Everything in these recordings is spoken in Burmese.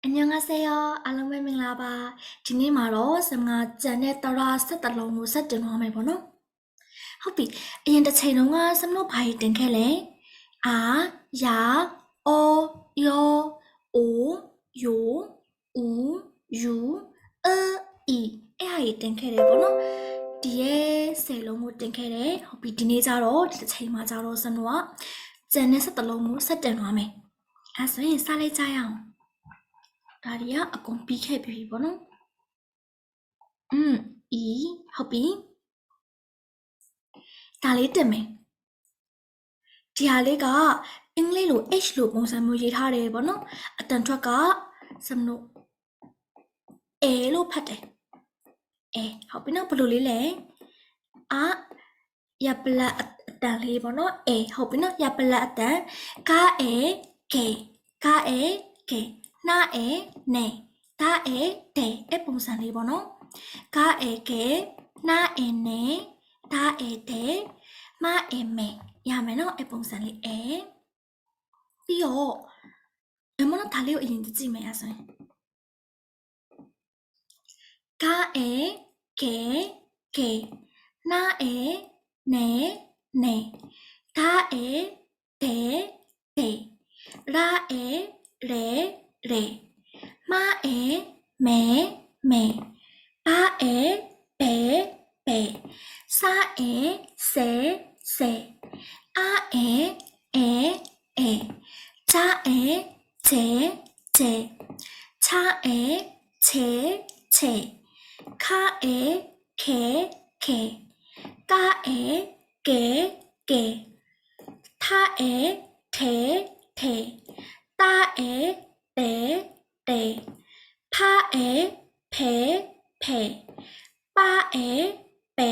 안녕하세요. 알람매밍라바. 디니마로 sem가 짠에 따라 set달롱로 setတင်သွားမယ် ပေါ့နော်။ဟုတ်ပြီ။အရင်တစ်ချိန်လုံးက စမလို့ဘာကြီးတင်ခဲ့လဲ။အာယာအောယောအိုယိုဦးယူအီအဲ့ဟာကြီးတင်ခဲ့တယ်ပေါ့နော်။ဒီရဲ့10လုံးကိုတင်ခဲ့တယ်။ဟုတ်ပြီဒီနေ့ကျတော့ဒီတစ်ချိန်မှာကျတော့စမလို့ကကျန်တဲ့set달လုံးကိုsetတင်သွားမယ်။အဲ့ဆိုရင်စလိုက်ကြရအောင်။ဒါတွေက အကုန်ပြီးခဲ့ပြီပေါ့နော်အီဟုတ်ပြီဒါလေးတင်မယ်ဒီဟာလေးကအင်္ဂလိပ်လို H လို့ပုံစံမျိုးရေးထားတယ်ပေါ့နော်အတန်ထွက်ကစမလို့ A လို့ဖတ်တယ်ဟုတ်ပြီနော်ဘယ်လိုလေးလဲအာရပလတ်အတန်လေးပေါ့နော် A ဟုတ်ပြီနော်ရပလတ်အတန်ကား A ကေကား A ကေနား A နေဒါ A တေအဲ့ပုံစံလေးပေါ့နော်ကား A ကေနား A နေဒါ A တေမ A မေရမယ်နော်အဲ့ပုံစံလေး A ပြီးတော့အမနော်ဒါလေးကိုအရင်ကြည့်မယ်အဲ့ဆိုရင်ကား A ကေကေနား A နေနေဒါ A တေတေရာ A ရေရေမ A မေမေပါ A ပေပေစာ A စေစေအာ A အေအေချာ A ချေချေချာ A ချေချေခါ A ခေခေကာ A ကေကေထ A ထေထေတာ A တေတေဖ A ဖေဖေပါ A ပေ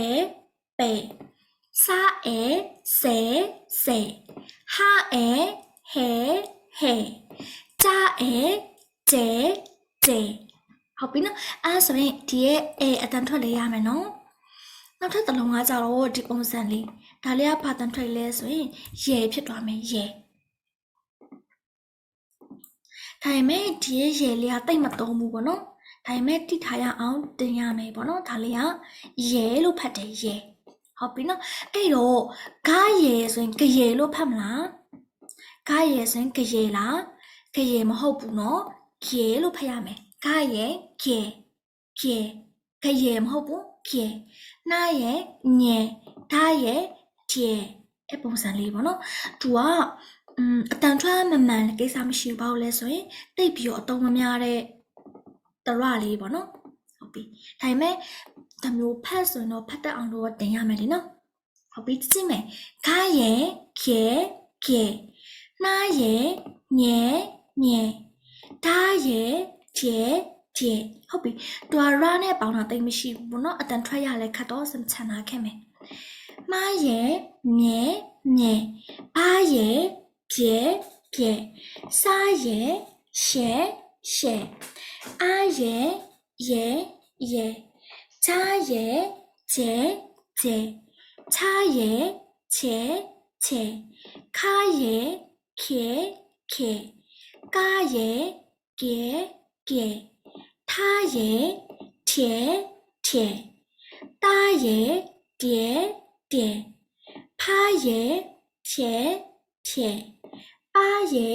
ပေစာ A စေစေဟာ A ဟေဟေဂျာ A ဂျေဂျေဟုတ်ပြီနော်အဲ့ဆိုရင်ဒီရဲ့ A အတန်ထွက်လေးရမယ်နော်နောက်ထပ်တစ်လုံးကကြတော့ဒီပုံစံလေးဒါလေးကဘာတန်ထွက်လဲဆိုရင်ရေဖြစ်သွားမယ်ရေဒါပေမဲ့ဒီရဲ့ရေလေးကတိတ်မသုံးဘူးပေါ့နော်ဒါပေမဲ့တိထားရအောင်တင်ရမယ်ပေါ့နော်ဒါလေးကရေလို့ဖတ်တယ်ရေဟုတ်ပြီနော်အဲ့တော့ကားရေဆိုရင်ကရေလို့ဖတ်မလားကားရေဆိုရင်ကရေလားကရေမဟုတ်ဘူးနော်ရေလို့ဖတ်ရမယ်ကားရေကေကေကရေမဟုတ်ဘူးကေနားရေညေဒါးရေကျေအဲ့ပုံစံလေးပေါ့နော်သူကအတန်ထွက်မမှန်ကိစ္စမရှိဘူးဘာလို့လဲဆိုရင်တိတ်ပြီးတော့အတုံးမများတဲ့တရလေးပေါ့နော်ဟုတ်ပြီဒါပေမဲ့ဒါမျိုးဖတ်ဆိုရင်တော့ဖတ်တတ်အောင်လို့တင်ရမယ်လေနော်ဟုတ်ပြီကြည့်မယ်ကားရေကေကေနားရေညေညေဒါးရေကျေကျေဟုတ်ပြီတွာရနဲ့ပေါင်းတာတိတ်မရှိဘူးပေါ့နော်အတန်ထွက်ရလဲခတ်တော့စမ်းချန်တာခဲ့မယ်မရေညေညေဘာရေပြေပြေစာရေရှေရှေအာရေရေရေချာရေဂျေဂျေချာရေချေချေခါရေခေခေကာရေကေကေထားရေထေထေတာရေတေတေဖာရေဖြေဖြေပါရေ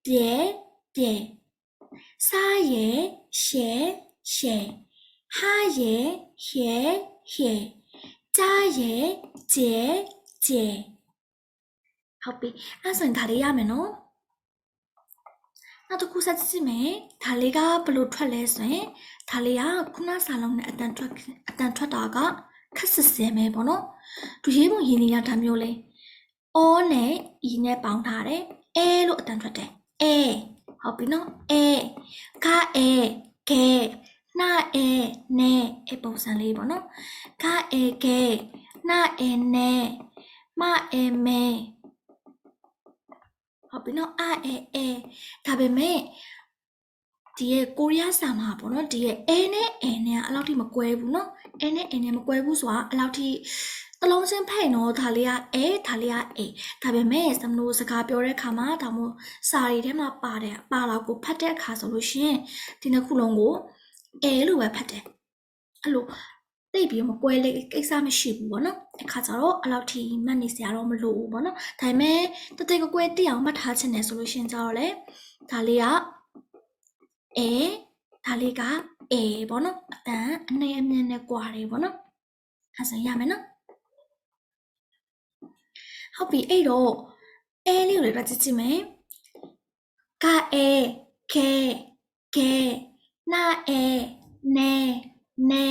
ပြေပြေစာရေရှေရှေဟာရေဟေဟေဂျာရေဂျေဂျေဟုတ်ပြီအဲ့ဆိုရင်ဒါလေးရမယ်နော်နောက်တစ်ခုဆက်ကြည့်မယ်ဒါလေးကဘယ်လိုထွက်လဲဆိုရင်ဒါလေးကခုနစာလုံးနဲ့အတန်ထွက်တာကခက်စစ်စဲမယ်ပေါ့နော်သူရေးပုံရင်းနေတာဒါမျိုးလေးအောနဲ့ E နဲ့ပေါင်းထားတယ်အဲလို့အတန်ထွက်တယ်အဲဟုတ်ပြီနော်အဲကအဲကဲနာအဲနဲ့အပုံစံလေးပေါ့နော်ကအဲကဲနာအဲနဲ့မအဲမဲဟုတ်ပြီနော်အဲဒါပေမဲ့ဒီရဲ့ကိုရီးယားစာမှာပေါ့နော်ဒီရဲ့ A နဲ့ A နဲ့အဲ့လောက်ထိမကွဲဘူးနော် A နဲ့ A နဲ့မကွဲဘူးဆိုတာအဲ့လောက်ထိ တလုံးချင်းဖိတ်နော်ဒါလေးကဒါလေးကဒါပေမဲ့စမလို့စကားပြောတဲ့အခါမှာဒါမို့စာရီထဲမှာပါတော့ကိုဖတ်တဲ့အခါဆိုလို့ရှင်ဒီနှစ်ခုလုံးကိုလို့ပဲဖတ်တယ်အဲ့လိုသိပြီးမကွဲလေးကိစ္စမရှိဘူးပေါ့နော်အခါကျတော့အဲ့လောက်ထိမှတ်နေစရာတော့မလိုဘူးပေါ့နော်ဒါပေမဲ့တသိကွဲတိအောင်မှတ်ထားချင်တယ်ဆိုလို့ရှင်ကြတော့လေဒါလေးကဒါလေးကပေါ့နော်အတန်အနေအမြင့်နဲ့ကွာတယ်ပေါ့နော်အဲ့ဆိုရမယ်နော်ဟုတ်ပြီအဲ့တော့လေးကိုလည်းကြည့်ကြည့်မယ်ကခဲနာနဲ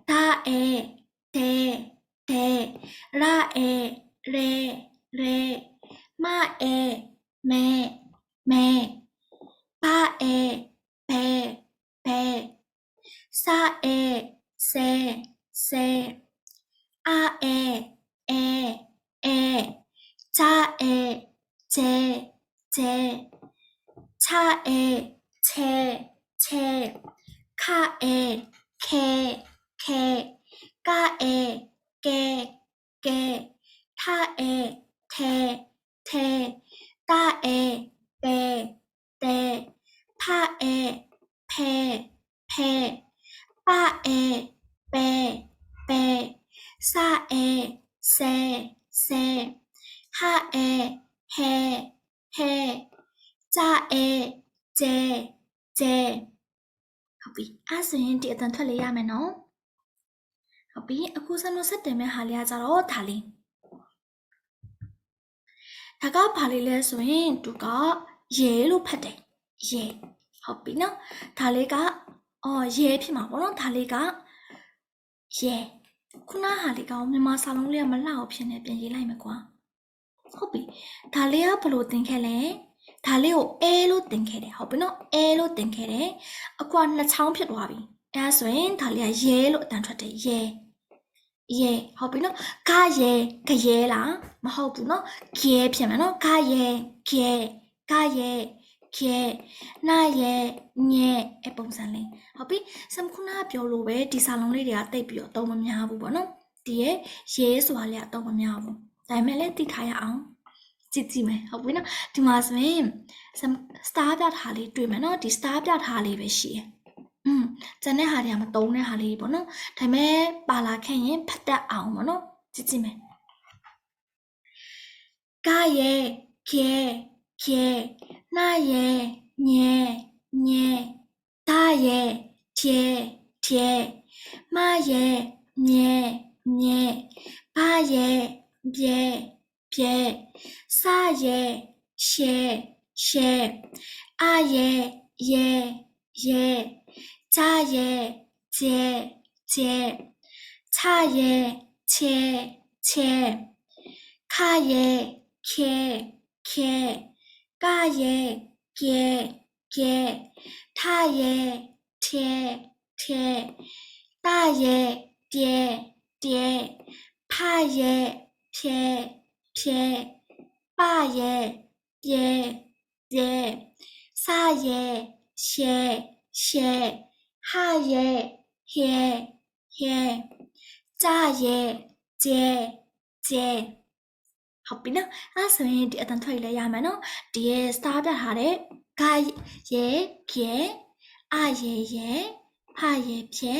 ဒါတဲရာရေမမဲပါဘဲစာဆဲအာဂျာဂျဲချာချဲခခဲကကထထဲတာတဲဖဖပါပဲစာဆဲဟာဟဲဂျာဂျဲဟုတ်ပြီအဲ့ဆိုရင်ဒီအတန်ထွက်လေးရမယ်နော်ဟုတ်ပြီအခုစနိုဆက်တယ်မဲ့ဟာလေးကကြတော့ဒါလေးဒါကဘာလေးလဲဆိုရင်သူကရဲလို့ဖတ်တယ်ရဲဟုတ်ပြီနော်ဒါလေးကရဲဖြစ်မှာပေါ့နော်ဒါလေးကရဲခုနဟာလေးကမြန်မာစာလုံးလေးကမလှအောင်ဖြစ်နေပြန်ရေးလိုက်မယ်ကွာဟုတ်ပြီဒါလေးကဘလို့သင်ခဲ့လဲဒါလေးကိုလို့သင်ခဲ့တယ်ဟုတ်ပြီနော်လို့သင်ခဲ့တယ်အကွာနှစ်ချောင်းဖြစ်သွားပြီအဲဒါဆိုရင်ဒါလေးကရဲလို့အတန်ထွက်တယ်ရဲဟုတ်ပြီနော်ကရဲလားမဟုတ်ဘူးနော်ခဲဖြစ်မယ်နော်ကရဲနာရဲညဲအပုံစံလေးဟုတ်ပြီစမ်ခုနာပြောလို့ပဲဒီစာလုံးလေးတွေကတိတ်ပြီးတော့အသုံးမများဘူးပေါ့နော်ဒီရဲဆိုတာလေးကအသုံးမများဘူးဒါပေမဲ့လည်းသိထားရအောင်ကြည့်မယ်ဟုတ်ပြီနော်ဒီမှာဆိုရင် star ပြထားလေးတွေ့မယ်နော်ဒီ star ပြထားလေးပဲရှိတယ်ကျန်တဲ့ဟာတွေကမတုံးတဲ့ဟာလေးပေါ့နော်ဒါပေမဲ့ပါလာခဲ့ရင်ဖတ်တတ်အောင်ပေါ့နော်ကြည့်မယ်ကရဲခဲနာရဲညဲဒါရဲထဲမရဲမြဲဘာရဲပြဲစာရဲရှဲအာရဲဂျာရဲကျဲချရဲချဲခရဲခဲကရဲကဲထရဲထဲတာရဲပြဲဖရဲဖြဲပါရဲပြဲစာရဲရှဲဟာရဲဟဲဂျာရဲကျဲဟုတ်ပြီနော်အဲ့ဆိုရင်ဒီအတန်ထွက်လေးရမယ်နော်ဒီရဲ့ star ပြထားတဲ့ကရဲခဲအာရဲဟာရဲဖြဲ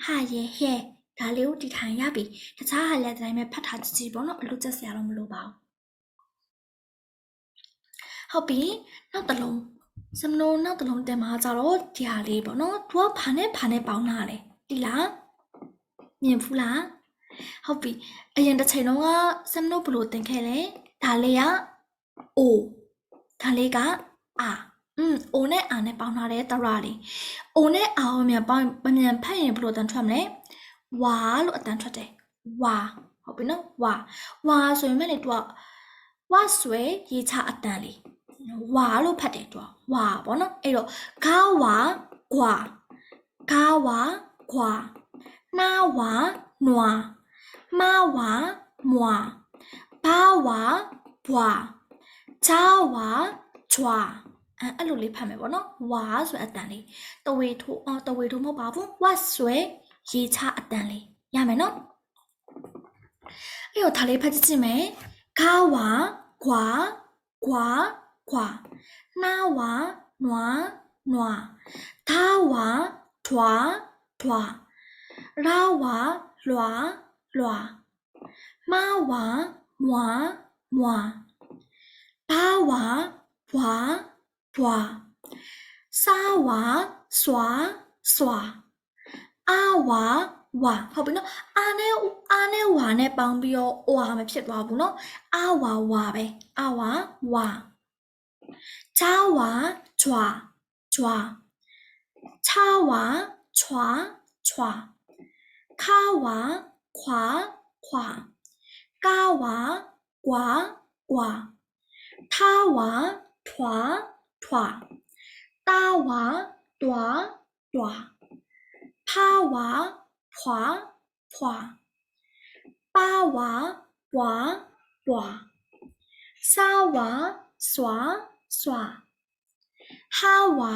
ဟာရဲဟဲဒါလေးကိုတည်ထိုင်ရပြီတခြားဟာလည်းဒီတိုင်းပဲဖတ်ထားကြည့်ပေါ့နော်အလုပ်ချက်စရာတော့မလိုပါဘူးဟုတ်ပြီနောက်တစ်လုံးစမလို့နောက်တစ်လုံးတင်မှာကြတော့ဒီဟာလေးပေါ့နော်သူကဘာနဲ့ပေါင်းတာလဲဒီလားမြင်ဘူးလားဟုတ်ပြီအရင်တစ်ချိန်လုံးကစမလို့ဘလို့တင်ခဲ့လဲဒါလေးကအိုဒါလေးကအာအိုနဲ့အာနဲ့ပေါင်းထားတဲ့တရလေးအိုနဲ့အာကိုမြန်ပေါင်းမြန်ဖတ်ရင်ဘလို့အတန်ထွက်မလဲဝါလို့အတန်ထွက်တယ်ဝါဟုတ်ပြီနော်ဝါဆိုရင်မဲ့လေသူကဝါဆွဲရေးချအတန်လေးဝါလို့ဖတ်တယ်သူကဝါပေါ့နော်အဲ့တော့ဂါဝါကွာနာဝါနွာမဝါမွာဘာဝါဘွာဂျာဝါဂျွာအဲ့လိုလေးဖတ်မယ်ပေါ့နော်ဝါဆိုအတန်လေးတဝေထိုးမဟုတ်ပါဘူးဝါဆွဲရေးချအတန်လေးရမယ်နော် အဲ့တော့ဒါလေးဖတ်ကြည့်မယ်ခါဝါကွာကွာကွာနှာဝါနွားနွားသားဝါထွားထွားရာဝါလွာလွာမဝါမွာမွာဘာဝါဘွာဘွာစာဝါစွာစွာအာဝါဝါဟုတ်ပြီနော်အာနဲ့ဝါနဲ့ပေါင်းပြီးတော့ဝါမဖြစ်သွားဘူးနော်အာဝါဝါပဲအာဝါဝါချာဝါချွာချွာချာဝါချွာချွာခါဝါခွာခွာကာဝါကွာကွာထားဝါထွာထွာတာဝါတွာတွာဖာဝါဖွာဖွာပါဝါပွာပွာစာဝါစွာစွာဟာဝါ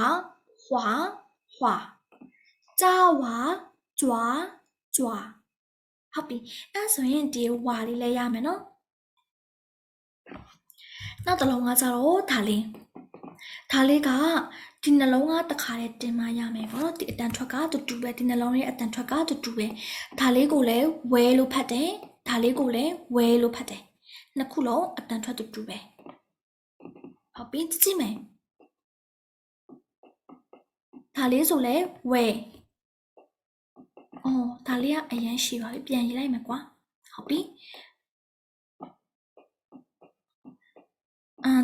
ဟွာဟွာจ้าဝါကြွာကြွာဟုတ်ပြီအဲ့ဆိုရင်ဒီဝါလေးလဲရမယ်နော်နောက်တစ်လုံးကကြတော့ဒါလေးကဒီနှလုံးကတစ်ခါတည်းတင်မရမယ်ပေါ့နော်ဒီအတန်ထွက်ကတူပဲဒီနှလုံးရဲ့အတန်ထွက်ကတူပဲဒါလေးကိုလည်းဝဲလို့ဖတ်တယ်ဒါလေးကိုလည်းဝဲလို့ဖတ်တယ်နှစ်ခုလုံးအတန်ထွက်တူပဲဟုတ်ပြီကြည့်မယ်ဒါလေးဆိုလဲဝဲအော်ဒါလေးကအရန်ရှိပါပြီပြန်ရေးလိုက်မယ်ကွာဟုတ်ပြီ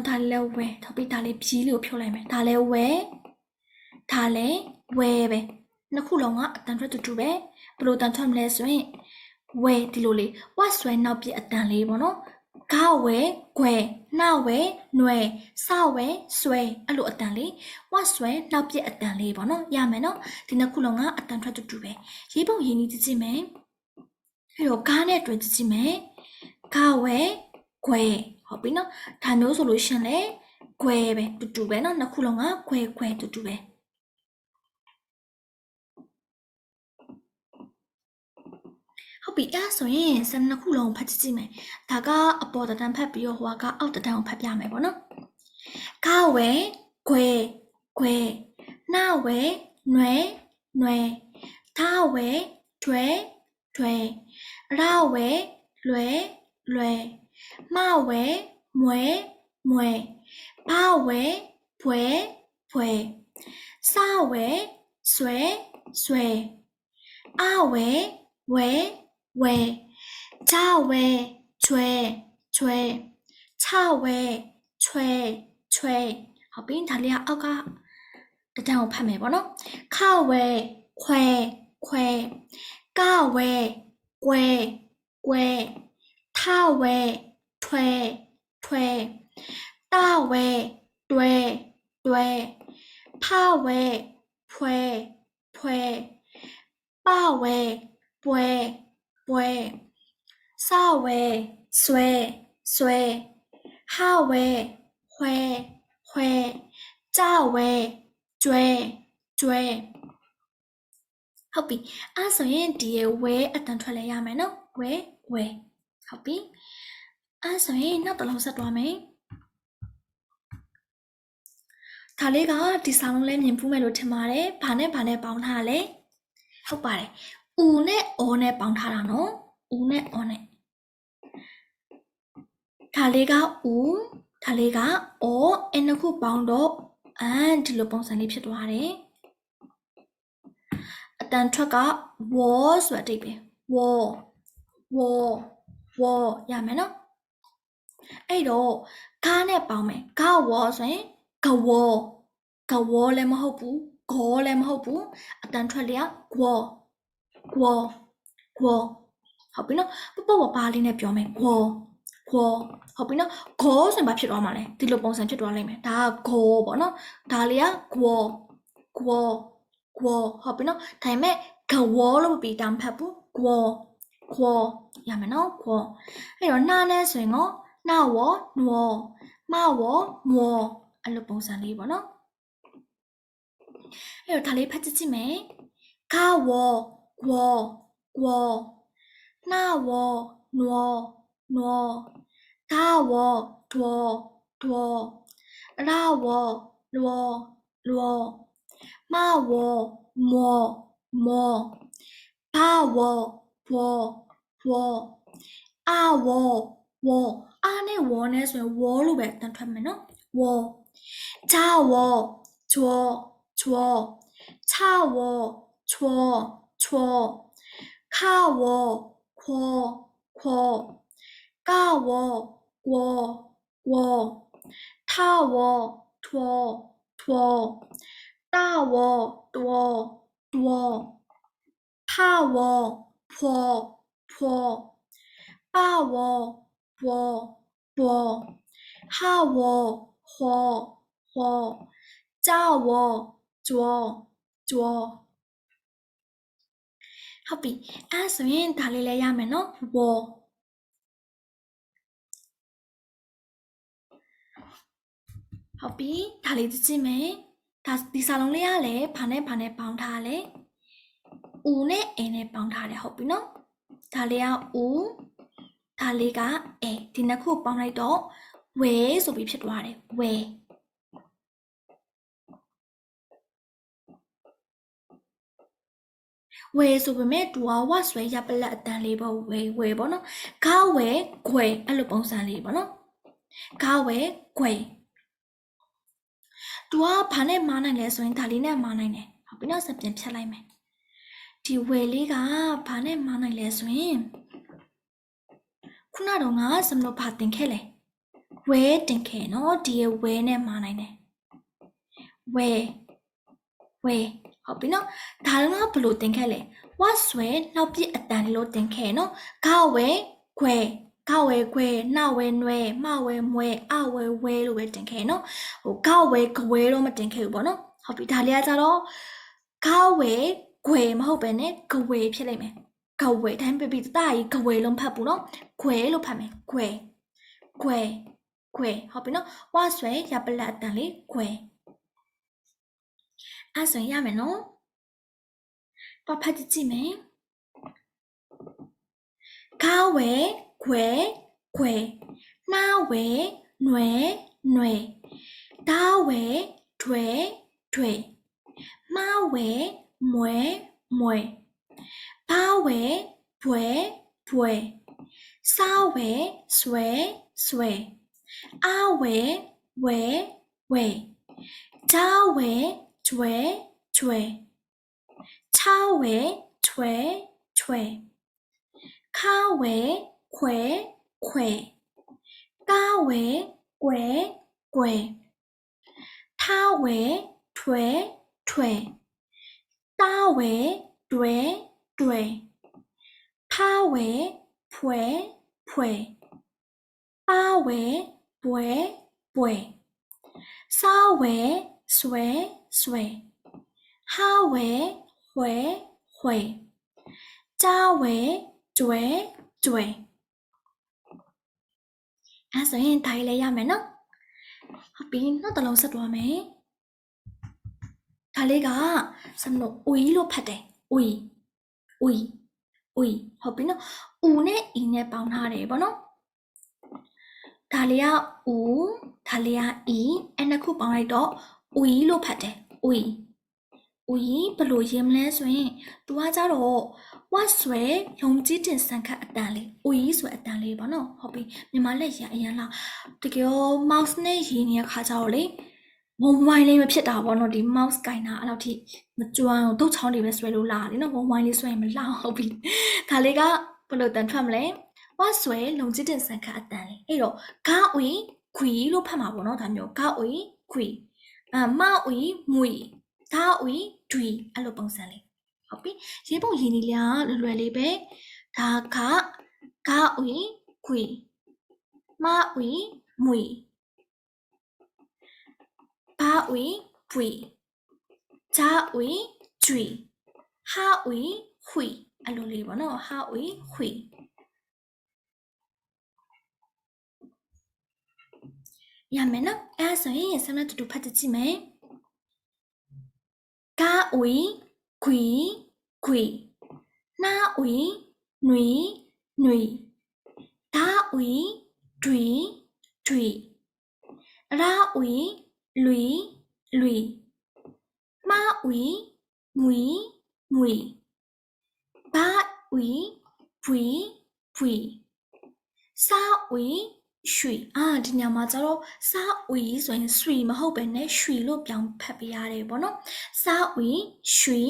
ဒါလည်းဝဲဟုတ်ပြီဒါလေးပြီးလို့ဖြုတ်လိုက်မယ်ဒါလည်းဝဲဒါလည်းဝဲပဲနှစ်ခုလုံးကအတန်ထွက်တူပဲဘယ်လိုတန်ထွက်မလဲဆိုရင်ဝဲဒီလိုလေးဝတ်ဆွဲနောက်ပြအတန်လေးပေါ့နော်ဂဝဲခွဲနှဝဲနွယ်စဝဲဆွဲအဲ့လိုအတန်လေးဝတ်ဆွဲနောက်ပြအတန်လေးပေါ့နော်ရမယ်နော်ဒီနှစ်ခုလုံးကအတန်ထွက်တူပဲရေးပုံရေးနည်းကြည့်မယ်အဲ့တော့ဂါနဲ့တွေ့ကြည့်မယ်ဂဝဲခွဲဟုတ်ပြီနော်ဒါမျိုးဆိုလို့ရှင်လေခွဲပဲတူပဲနော်နှစ်ခုလုံးကခွဲတူပဲဟုတ်ပြီအဲ့ဆိုရင်စနှစ်ခုလုံးဖတ်ကြည့်မယ်ဒါကအပေါ်တန်းဖတ်ပြီးတော့ဟိုကအောက်တန်းကိုဖတ်ပြမယ်ပေါ့နော်ဂဝဲခွဲနှဝဲနွယ်သားဝဲထွဲရဝဲလွယ်မဝဲမွဲဘာဝဲဘွဲစဝဲဆွဲအဝဲဝဲကြဝဲချွဲချဝဲချွဲဟုတ်ပြီဒါလေးကအောက်ကတန်းကိုဖတ်မယ်ပေါ့နော်ခဝဲခွဲကဝဲကွဲထဝဲထွဲတဝဲတွဲဖဝဲဖွဲပဝဲပွဲစဝဲဆွဲဟဝဲခွဲကြဝဲကျွဲဟုတ်ပြီအဲ့ဆိုရင်ဒီရဲ့ဝဲအတန်ထွက်လဲရမယ်နော်ဝဲဟုတ်ပြီအဲ့ဆိုရင်နောက်တစ်လုံးဆက်သွားမယ်ဒါလေးကဒီစာလုံးလဲမြင်ဖူးမယ်လို့ထင်ပါတယ်ဘာနဲ့ပေါင်းထားလဲဟုတ်ပါတယ်ဦးနဲ့အောနဲ့ပေါင်းထားတာနော်ဦးနဲ့အောနဲ့ဒါလေးကဦးဒါလေးကအောအနှစ်ခုပေါင်းတော့ဒီလိုပုံစံလေးဖြစ်သွားတယ်အတန်ထွက်ကဝေါ်ဆိုတဲ့အဓိပ္ပာယ်ဝေါ်ရမယ်နော်အဲ့တော့ဂါနဲ့ပေါင်းမယ်ဂါဝေါ်ဆိုရင်ဂဝေါ်လည်းမဟုတ်ဘူးဂေါ်လည်းမဟုတ်ဘူးအတန်ထွက်လျက်ဂဝေါ်ဟုတ်ပြီနော်ပပါလေးနဲ့ပြောမယ်ဂေါ်ဟုတ်ပြီနော်ဂေါ်ဆိုရင်ဘာဖြစ်သွားမှာလဲဒီလိုပုံစံဖြစ်သွားလိမ့်မယ်ဒါကဂေါ်ပေါ့နော်ဒါလေးကဂဝေါ်ဟုတ်ပြီနော်ဒါပေမဲ့ဂဝေါ်လို့ပြီးတောင်ဖတ်ဘူးဂဝေါ်ရမယ်နော်ဂဝေါ်အဲ့တော့နှာနဲ့ဆိုရင်ကောနှာဝေါ်နွောမဝေါ်မောအဲ့လိုပုံစံလေးပေါ့နော်အဲ့တော့ဒါလေးဖတ်ကြည့်မယ်ဂဝေါ်နှာဝေါ်挪挪，大我多多，大我罗罗，骂我么么，把我我我，啊我啊呢我呢ဆိုရင်我လို့ပဲတန်ထွက်မယ်နော်我，炸我搓搓，叉我搓搓，卡我扩扩，嘎我裹裹，他我拖拖，大我多多，怕我破破，把我破破，哈我火火，炸我捉捉。ဟုတ်ပြီအဲ့ဆိုရင်ဒါလေးလည်းရမယ်နော်ဝေါ်ဟုတ်ပြီဒါလေးကြည့်မယ်ဒါဒီစာလုံးလေးကလည်းဘာနဲ့ဘာနဲ့ပေါင်းထားလဲဦးနဲ့အနဲ့ပေါင်းထားတယ်ဟုတ်ပြီနော်ဒါလေးကဦးဒါလေးကဒီနှစ်ခုပေါင်းလိုက်တော့ဝဲဆိုပြီးဖြစ်သွားတယ်ဝဲဝဲဆိုပေမဲ့သူကဝတ်ဆွဲရပလက်အတန်လေးပေါ့ဝဲပေါ့နော်ခေါဝဲခွဲအဲ့လိုပုံစံလေးပေါ့နော်ခေါဝဲခွဲသူကဘာနဲ့မားနိုင်လဲဆိုရင်ဒါလေးနဲ့မားနိုင်တယ်ဟုတ်ပြီနော်စပြန်ဖြတ်လိုက်မယ်ဒီဝဲလေးကဘာနဲ့မားနိုင်လဲဆိုရင်ခုနတော့ငါစမလို့ဘာတင်ခဲ့လဲဝဲတင်ခဲ့နော်ဒီဝဲနဲ့မားနိုင်တယ်ဝဲဟုတ်ပြီနော်ဒါတော့ငါဘလို့တင်ခဲ့လဲဝတ်ဆွဲနောက်ပြအတန်လေးလို့တင်ခဲ့နော်ခေါဝဲခွဲခေါဝဲခွဲနှဝဲနွဲမဝဲမွဲအဝဲဝဲလို့ပဲတင်ခဲ့နော်ဟိုခေါဝဲခွဲတော့မတင်ခဲ့ဘူးပေါ့နော်ဟုတ်ပြီဒါလေးကကြတော့ခေါဝဲခွဲမဟုတ်ပဲနဲ့ခွဲဖြစ်လိမ့်မယ်ခွဲတိုင်းပြပြတာကြီးခွဲလုံးဖတ်ဘူးနော်ခွဲလို့ဖတ်မယ်ခွဲဟုတ်ပြီနော်ဝါဆွဲရပလက်အတန်လေးခွဲအဲ့ဆိုရမယ်နော်တော့ဖတ်ကြည့်မယ်ခေါဝဲခွဲနှဝဲနွဲဒါဝဲထွဲမဝဲမွဲဘာဝဲဘွဲစာဝဲဆွဲအဝဲဝဲဂျာဝဲကျွဲချာဝဲထွဲခါဝဲခွဲကာဝဲကွယ်ထားဝဲထွဲတာဝဲတွဲဖားဝဲဖွဲပါဝဲဘွဲစားဝဲဆွဲဟာဝဲခွဲကြားဝဲကျွဲအဲ့ဆိုရင်ဒါလေးရမယ်နော်ဟုတ်ပြီနောက်တစ်လုံးဆက်သွားမယ်ဒါလေးကစမလို့ဦးလို့ဖတ်တယ်ဦးဟုတ်ပြီနော်ဦးနဲ့အီနဲ့ပေါင်းထားတယ်ပေါ့နော်ဒါလေးကဦးဒါလေးကအီအဲ့နှစ်ခုပေါင်းလိုက်တော့ဦးလို့ဖတ်တယ်ဦးဘယ်လိုရေးမလဲဆိုရင်သူကကြတော့ဝတ်ဆွဲယုံကြည်တင်ဆန်ခတ်အတန်လေးဦးဆိုအတန်လေးပေါ့နော်ဟုတ်ပြီမြန်မာလက်ရအရင်လားတကယ် mouse နဲ့ရေးနေတဲ့ခါကျတော့လေမုံဝိုင်းလေးမဖြစ်တာပေါ့နော်ဒီ mouse ကင်တာအဲ့လောက်ထိမကျွမ်းအောင်ဒုတ်ချောင်းတွေပဲဆွဲလို့လာတယ်နော်မုံဝိုင်းလေးဆွဲရင်မလာဟုတ်ပြီဒါလေးကဘယ်လိုတန်ထွက်မလဲဝတ်ဆွဲလုံကြည်တင်ဆန်ခတ်အတန်လေးအဲ့တော့ဂါဝီခွီလို့ဖတ်မှာပေါ့နော်ဒါမျိုးဂါဝီခွီမဝီမွီဒါဝီဒွီအဲ့လိုပုံစံလေးဟုတ်ပြီရေးပုံရေးနည်းလွယ်လေးပဲဒါကဂါဝီခွီမဝီမွီဘာဝီပွီဂျာဝီဂျွီဟာဝီခွီအဲ့လိုလေးပေါ့နော်ဟာဝီခွီရမယ်နော်အဲ့ဆိုရင်ဆမ်နဲ့တူဖတ်ကြည့်မယ်ဂါဝီခွီနှာဝီနွီ ဒါဝီတွေရာဝီလွီမဝီမွီဘဝီဘွီစာဝီရွှီဒီညမှာကျတော့စာဝီဆိုရင်ရွှီမဟုတ်ပဲနဲ့ရွှီလို့ပြောင်းဖတ်ပြရတယ်ပေါ့နော်စာဝီရွှီ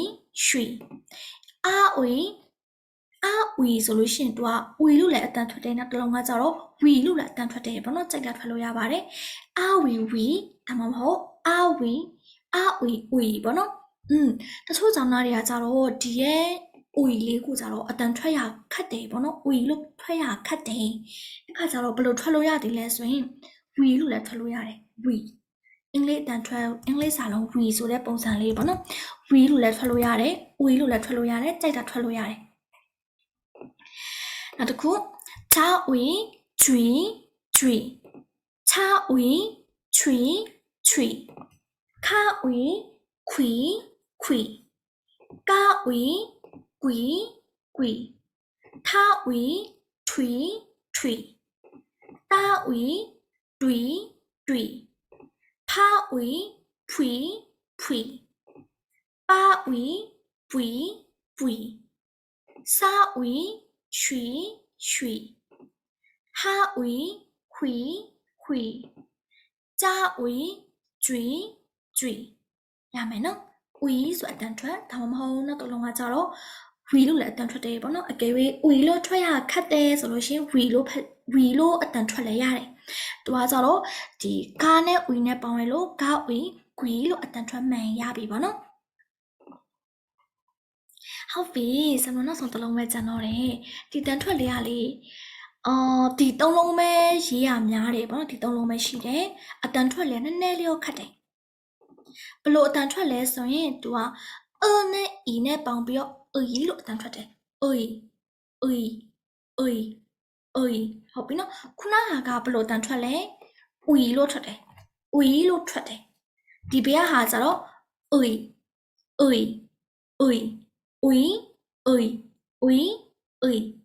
အာဝီဆိုလို့ရှိရင်သူကဝီလို့လည်းအတန်ထွက်တယ်နောက်တစ်လုံးကကျတော့ဝီလို့လည်းအတန်ထွက်တယ်ပေါ့နော်ကြိုက်ကထွက်လို့ရပါတယ်အာဝီဒါမှမဟုတ်အာဝီပေါ့နော်တချို့ကျောင်းသားတွေကကျတော့ဒီရဲ့ဝီလေးကိုကျတော့အတန်ထွက်ရခတ်တယ်ပေါ့နော်ဝီလို့ထွက်ရခတ်တယ်အခါကျတော့ဘယ်လိုထွက်လို့ရသည်လဲဆိုရင်ဝီလို့လည်းထွက်လို့ရတယ်ဝီအင်္ဂလိပ်အတန်ထွက်အင်္ဂလိပ်စာလုံးဝီဆိုတဲ့ပုံစံလေးပေါ့နော်ဝီလို့လည်းထွက်လို့ရတယ်ဝီလို့လည်းထွက်လို့ရတယ်ကြိုက်တာထွက်လို့ရတယ်နောက်တစ်ခုချာဝီကျွီချာဝီချွီခါဝီခွီကာဝီကွီထဝီထွီတာဝီတွီဖဝီဖွီပဝီပွီစာဝီရွှီဟာဝီခွီကြာဝီကျွီရမယ်နော်ဝီဆိုအတန်ထွက်ဒါမှမဟုတ်နောက်တစ်လုံးကကြတော့ဝီလို့လည်းအတန်ထွက်တယ်ပေါ့နော်အကယ်၍ဝီလို့ထွက်ရခတ်တယ်ဆိုလို့ရှိရင်ဝီလို့အတန်ထွက်လည်းရတယ်သူကကြတော့ဒီကားနဲ့ဝီနဲ့ပေါင်းရလို့ကားဝီကွီလို့အတန်ထွက်မှန်ရပြီပေါ့နော်ဟုတ်ပြီစမနောက်ဆုံးတစ်လုံးပဲကျန်တော့တယ်ဒီတန်ထွက်လေးကလေဒီသုံးလုံးပဲရေးရများတယ်ပေါ့နော်ဒီသုံးလုံးပဲရှိတယ်အတန်ထွက်လည်းနည်းနည်းလေးခတ်တယ်ဘလို့အတန်ထွက်လဲဆိုရင် तू နဲ့ e နဲ့ပေါင်းပြီးတော့ လို့အတန်ထွက်တယ်ဟုတ်ပြီနော်ခုနကဘလို့အတန်ထွက်လဲ လို့ထွက်တယ်လို့ထွက်တယ်ဒီဘေးကဟာကျတော့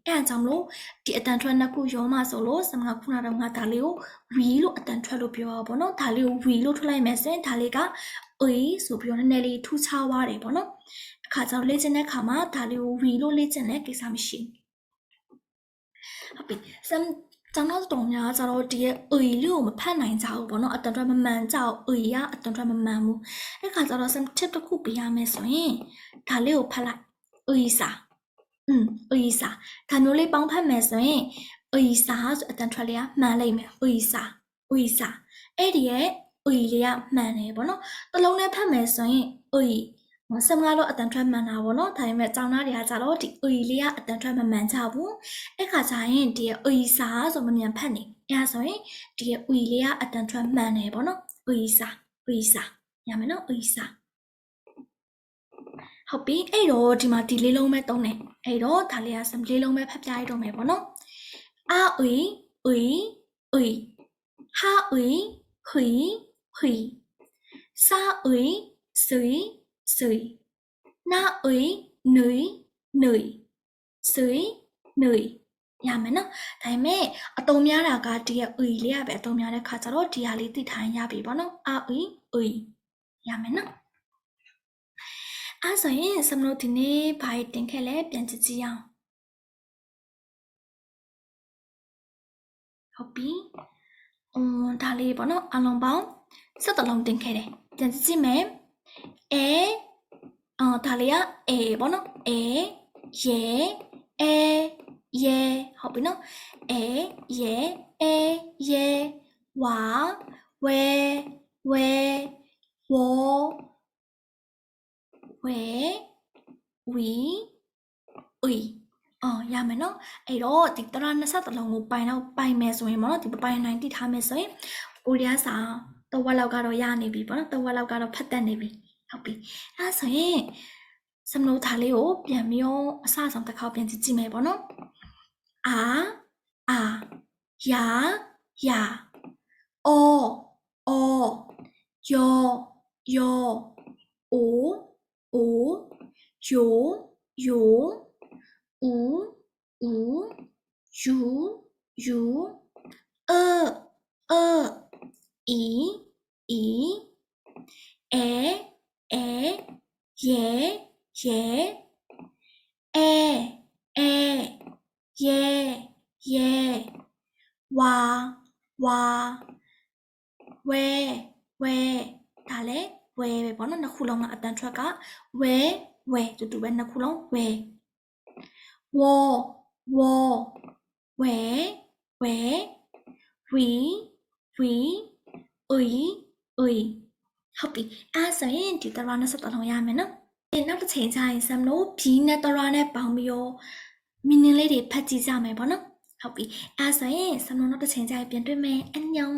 အဲ့ကြောင့်မလို့ဒီအတန်ထွက်နှစ်ခုရောမှဆိုလို့စမကခုနတော့ငါဒါလေးကို လို့အတန်ထွက်လို့ပြောရပါဘောနော်ဒါလေးကို လို့ထွက်လိုက်မယ်ဆိုရင်ဒါလေးကဆိုပြီးတော့နည်းနည်းလေးထူးခြားသွားတယ်ပေါ့နော်အခါကျတော့လေ့ကျင့်တဲ့အခါမှာဒါလေးကို လို့လေ့ကျင့်တဲ့ကိစ္စမရှိဟုတ်ပြီကျောင်းသားတော်များကျတော့ဒီရဲ့လို့မဖတ်နိုင်ကြဘူးပေါ့နော်အတန်ထွက်မမှန်ကြဘူးကအတန်ထွက်မမှန်ဘူးအဲ့ခါကျတော့ some tip တစ်ခုပေးရမယ်ဆိုရင်ဒါလေးကိုဖတ်လိုက်စာစာဒါမျိုးလေးပေါင်းဖတ်မယ်ဆိုရင်စာဆိုအတန်ထွက်လေးကမှန်လိမ့်မယ်စာအဲ့ဒီရဲ့လေးကမှန်တယ်ပေါ့နော်တစ်လုံးနဲ့ဖတ်မယ်ဆိုရင်စမကတော့အတန်ထွက်မှန်တာပေါ့နော်ဒါပေမဲ့ကျောင်းသားတွေကကြတော့ဒီလေးကအတန်ထွက်မမှန်ကြဘူးအဲ့ခါကျရင်ဒီရဲ့စာဆိုမမြန်ဖတ်နေအဲ့ဒါဆိုရင်ဒီရဲ့လေးကအတန်ထွက်မှန်တယ်ပေါ့နော်စာရမယ်နော်စာဟုတ်ပြီအဲ့တော့ဒီမှာဒီလေးလုံးပဲသုံးတယ်အဲ့တော့ဒါလေးကစလေးလုံးပဲဖတ်ပြရတော့မယ်ပေါ့နော်အာဟာခွီစာဆွီနာနွီရမယ်နော်ဒါပေမဲ့အတုံးများတာကဒီရဲ့လေးကပဲအတုံးများတဲ့ခါကျတော့ဒီဟာလေးသိထားရင်ရပြီပေါ့နော်အာရမယ်နော်အဲ့ဆိုရင်စမလို့ဒီနေ့ဘာတင်ခဲ့လဲပြန်ကြည့်အောင်ဟုတ်ပြီဒါလေးပေါ့နော်အလုံးပေါင်း17လုံးတင်ခဲ့တယ်ပြန်ကြည့်မယ်ဒါလေးကပေါ့နော်ရဲဟုတ်ပြီနော်ရဲဝါဝဲဝဝီရမယ်နော်အဲ့တော့ဒီ123လုံးကိုပိုင်မယ်ဆိုရင်ပေါ့နော်ဒီပိုင်နိုင်တိထားမယ်ဆိုရင်ကိုရီးယားစာတော့ဝက်လောက်ကတော့ရနေပြီပေါ့နော်တော့ဝက်လောက်ကတော့ဖတ်တတ်နေပြီဟုတ်ပြီအဲ့ဆိုရင်စမလို့သားလေးကိုပြန်ပြီးတော့အစဆောင်တစ်ခေါက်ပြန်ကြည့်မယ်ပေါ့နော်အာယာအောယောအိုယိုဦးယူ ယူအီအဲရဲရဲဝါဝဲဒါလည်းဝဲပဲပေါ့နော်နှစ်ခုလုံးကအတန်ထွက်ကဝဲတူတူပဲနှစ်ခုလုံးဝဲဝဝဲဝရီဦဟုတ်ပြီအဲ့ဆိုရင်ဒီတရနဲ့ဆက်တော်လုံးရမယ်နော်ဒီနောက်တစ်ချိန်ကျရင်ဆမ်လို့ဘီနဲ့တရနဲ့ပေါင်းပြီးတော့မင်းလေးတွေဖတ်ကြည့်ကြမယ်ပေါ့နော်ဟုတ်ပြီအဲ့ဆိုရင်ဆမ်လို့နောက်တစ်ချိန်ကျရင်ပြန်တွေ့မယ်အန်ညော